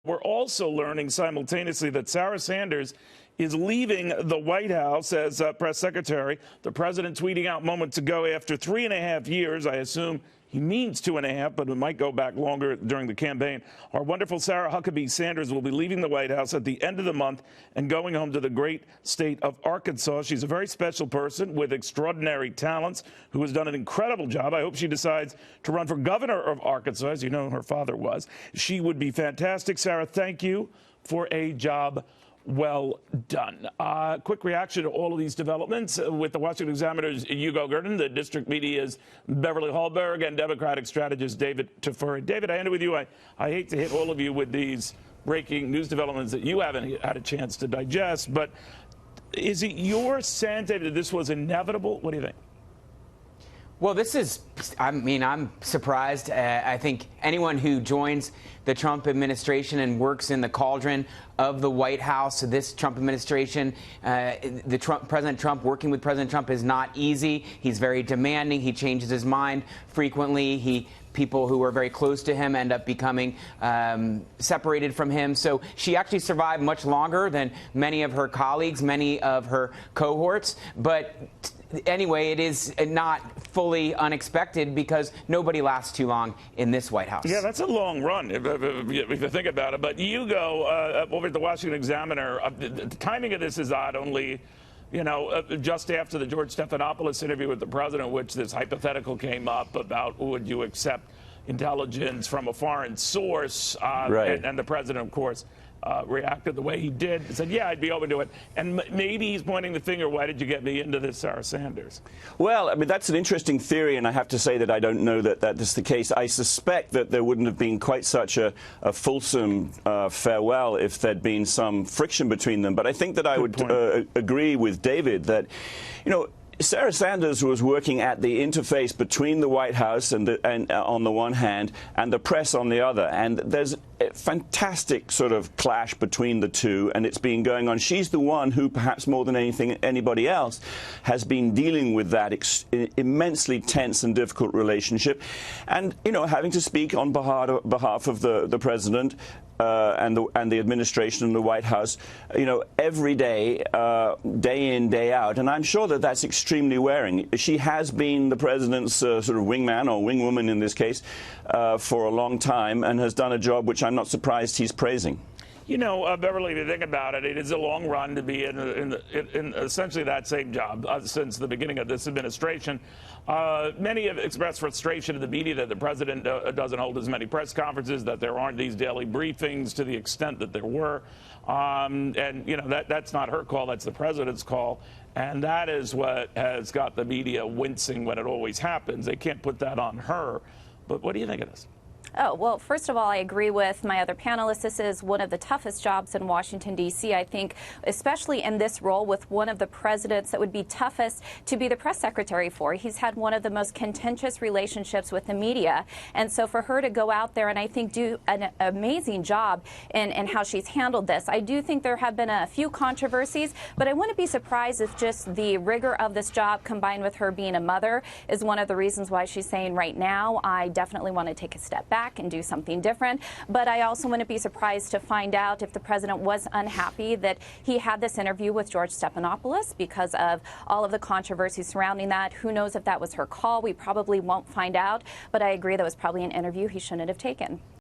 We're also learning simultaneously that Sarah Sanders is leaving the White House as press secretary. The president tweeting out moments ago, after 3.5 years, I assume he means 2.5, but it might go back longer during the campaign. Our wonderful Sarah Huckabee Sanders will be leaving the White House at the end of the month and going home to the great state of Arkansas. She's a very special person with extraordinary talents who has done an incredible job. I hope she decides to run for governor of Arkansas, as you know her father was. She would be fantastic. Sarah, thank you for a job well done. Quick reaction to all of these developments with the Washington Examiner's Hugo Gurdon, the district media's Beverly Hallberg, and Democratic strategist David Tafuri. David, I ended with you. I hate to hit all of you with these breaking news developments that you haven't had a chance to digest, but is it your sense that this was inevitable? What do you think? Well, I'm surprised. I think anyone who joins the Trump administration and works in the cauldron of the White House, this Trump administration, President Trump, working with President Trump is not easy. He's very demanding. He changes his mind frequently. People who are very close to him end up becoming separated from him. So she actually survived much longer than many of her colleagues, many of her cohorts. But anyway, it is not fully unexpected because nobody lasts too long in this White House. Yeah, that's a long run if you think about it. But you go over at the Washington Examiner. The timing of this is odd. Only, just after the George Stephanopoulos interview with the president, which this hypothetical came up about would you accept intelligence from a foreign source, right. and the president, of course, reacted the way he did. He said, yeah, I'd be open to it. And maybe he's pointing the finger, why did you get me into this, Sarah Sanders? Well, I mean, that's an interesting theory, and I have to say that I don't know that that is the case. I suspect that there wouldn't have been quite such a fulsome farewell if there'd been some friction between them. But I think that I would agree with David that, Sarah Sanders was working at the interface between the White House and on the one hand and the press on the other. And there's a fantastic sort of clash between the two, and it's been going on. She's the one who, perhaps more than anybody else, has been dealing with that immensely tense and difficult relationship. And, having to speak on behalf of the president and the administration and the White House, every day, day in, day out. And I'm sure that that's extremely wearing. She has been the president's sort of wingman or wingwoman in this case for a long time and has done a job which I'm not surprised he's praising. Beverly, if you think about it, it is a long run to be in essentially that same job since the beginning of this administration. Many have expressed frustration in the media that the president doesn't hold as many press conferences, that there aren't these daily briefings to the extent that there were. That's not her call. That's the president's call. And that is what has got the media wincing when it always happens. They can't put that on her. But what do you think of this? Oh, well, first of all, I agree with my other panelists. This is one of the toughest jobs in Washington, D.C. I think, especially in this role with one of the presidents that would be toughest to be the press secretary for. He's had one of the most contentious relationships with the media. And so for her to go out there and I think do an amazing job in how she's handled this. I do think there have been a few controversies, but I wouldn't be surprised if just the rigor of this job combined with her being a mother is one of the reasons why she's saying right now, I definitely want to take a step back and do something different. But I also wouldn't be surprised to find out if the president was unhappy that he had this interview with George Stephanopoulos because of all of the controversy surrounding that. Who knows if that was her call? We probably won't find out. But I agree that was probably an interview he shouldn't have taken.